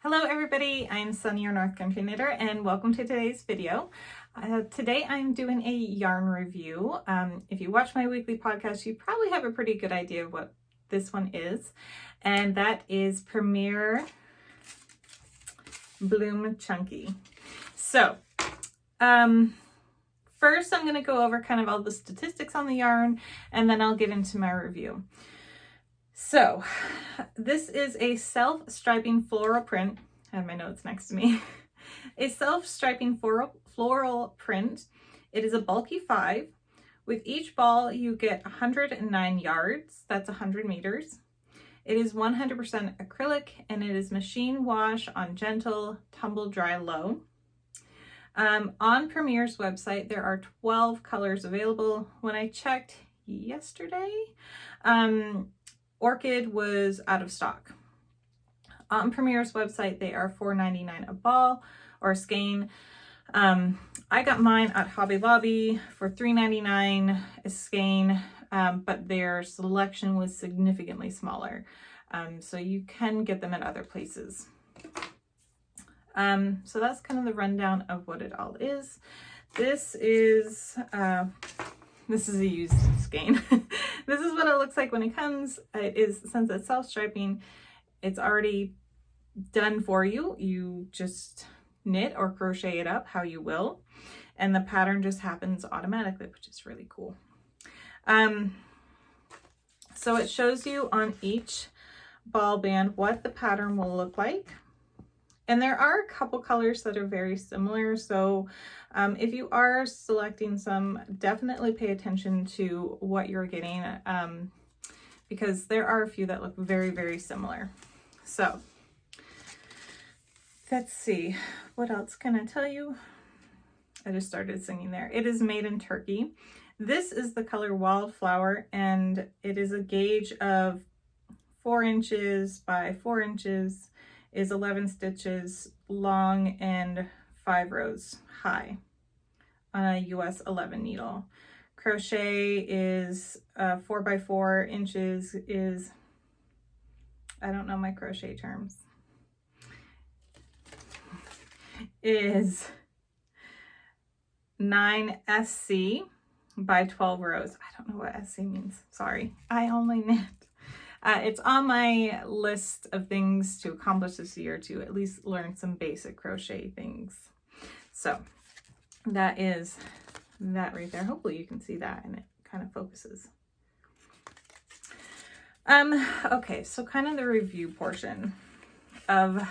Hello everybody, I'm Sunny, your North Country Knitter, and welcome to today's video. Today I'm doing a yarn review. If you watch my weekly podcast, you probably have a pretty good idea of what this one is, and that is Premier Bloom Chunky. So, first I'm going to go over kind of all the statistics on the yarn, and then I'll get into my review. So, this is a self-striping floral print. I have my notes next to me. A self-striping floral print. It is a bulky 5. With each ball, you get 109 yards. That's 100 meters. It is 100% acrylic, and it is machine wash on gentle, tumble dry low. On Premier's website, there are 12 colors available. When I checked yesterday, Orchid was out of stock. On Premier's website, they are $4.99 a ball or a skein. I got mine at Hobby Lobby for $3.99 a skein, but their selection was significantly smaller. So you can get them at other places. So that's kind of the rundown of what it all is. This is a used skein. This is what it looks like when it comes. It is, since it's self-striping, it's already done for you. You just knit or crochet it up how you will, and the pattern just happens automatically, which is really cool. So it shows you on each ball band what the pattern will look like. And there are a couple colors that are very similar. So if you are selecting some, definitely pay attention to what you're getting, because there are a few that look very, very similar. So let's see, what else can I tell you? I just started singing there. It is made in Turkey. This is the color Wildflower, and it is a gauge of 4 inches by 4 inches. Is 11 stitches long and 5 rows high on a US 11 needle. Crochet is 4 by 4 inches is, I don't know my crochet terms, is 9 SC by 12 rows. I don't know what SC means. Sorry, I only knit. It's on my list of things to accomplish this year, to at least learn some basic crochet things. So that is that right there. Hopefully you can see that and it kind of focuses. Okay, so kind of the review portion of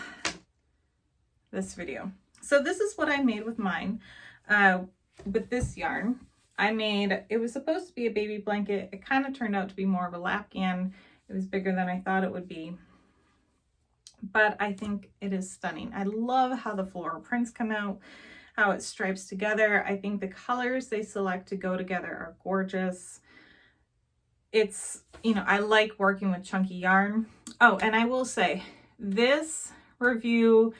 this video. So this is what I made with mine. With this yarn, it was supposed to be a baby blanket. It kind of turned out to be more of a lapcan. It was bigger than I thought it would be, but I think it is stunning. I love how the floral prints come out, how it stripes together. I think the colors they select to go together are gorgeous. It's, I like working with chunky yarn. Oh, and I will say, this review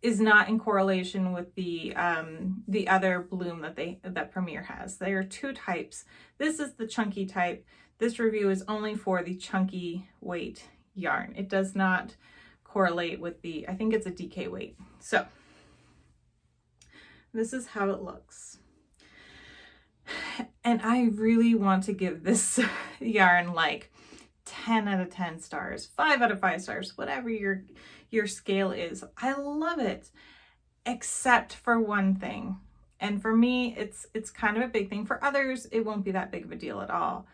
is not in correlation with the other bloom that Premier has. There are 2 types. This is the chunky type. This review is only for the chunky weight yarn. It does not correlate with I think it's a DK weight. So this is how it looks. And I really want to give this yarn like 10 out of 10 stars, 5 out of 5 stars, whatever your scale is. I love it, except for one thing. And for me, it's kind of a big thing. For others, it won't be that big of a deal at all.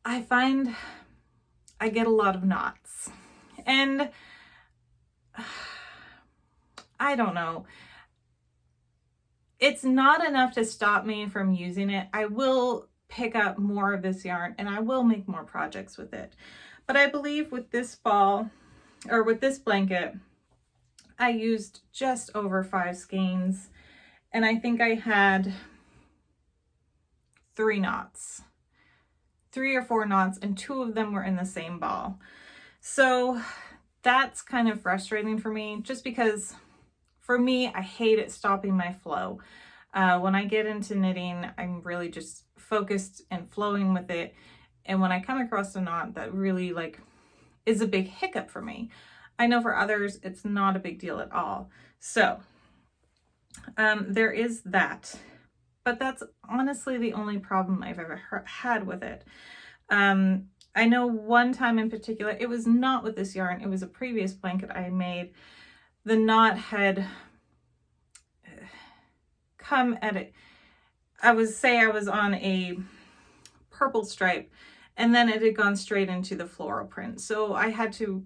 I find I get a lot of knots, and I don't know. It's not enough to stop me from using it. I will pick up more of this yarn and I will make more projects with it. But I believe with this ball, or with this blanket, I used just over 5 skeins, and I think I had 3 knots. 3 or 4 knots, and 2 of them were in the same ball. So that's kind of frustrating for me, just because for me, I hate it stopping my flow. When I get into knitting, I'm really just focused and flowing with it. And when I come across a knot that really is a big hiccup for me, I know for others, it's not a big deal at all. So there is that, but that's honestly the only problem I've ever had with it. I know one time in particular, it was not with this yarn, it was a previous blanket I made. The knot had come at it. I was on a purple stripe, and then it had gone straight into the floral print. So I had to,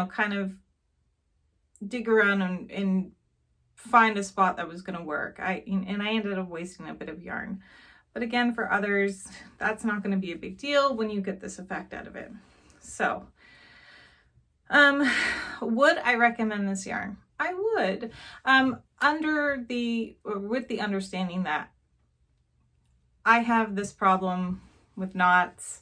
kind of dig around and find a spot that was going to work. And I ended up wasting a bit of yarn. But again, for others, that's not going to be a big deal when you get this effect out of it. So, would I recommend this yarn? I would, with the understanding that I have this problem with knots.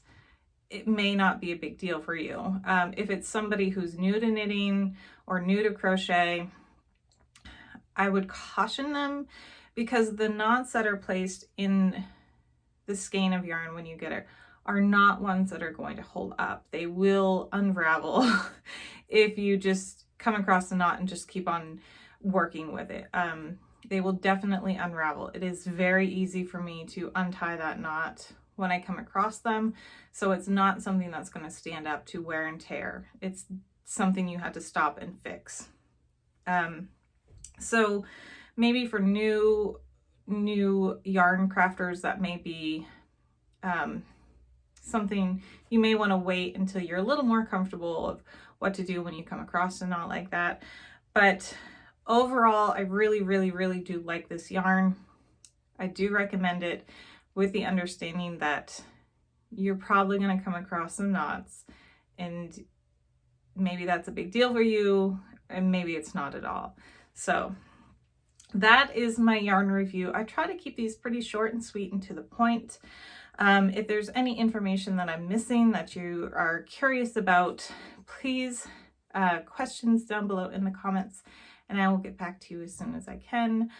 It may not be a big deal for you. If it's somebody who's new to knitting or new to crochet, I would caution them, because the knots that are placed in the skein of yarn when you get it are not ones that are going to hold up. They will unravel if you just come across a knot and just keep on working with it. They will definitely unravel. It is very easy for me to untie that knot when I come across them. So it's not something that's going to stand up to wear and tear. It's something you have to stop and fix. So maybe for new yarn crafters, that may be something you may want to wait until you're a little more comfortable of what to do when you come across a knot like that. But overall, I really, really, really do like this yarn. I do recommend it, with the understanding that you're probably going to come across some knots, and maybe that's a big deal for you, and maybe it's not at all. So that is my yarn review. I try to keep these pretty short and sweet and to the point. If there's any information that I'm missing that you are curious about, please questions down below in the comments, and I will get back to you as soon as I can.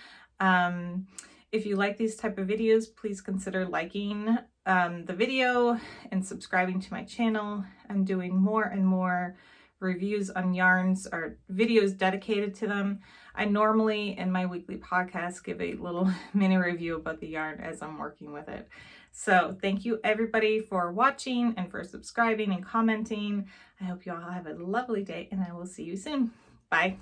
If you like these type of videos, please consider liking the video and subscribing to my channel. I'm doing more and more reviews on yarns, or videos dedicated to them. I normally, in my weekly podcast, give a little mini review about the yarn as I'm working with it. So thank you everybody for watching and for subscribing and commenting. I hope you all have a lovely day, and I will see you soon. Bye.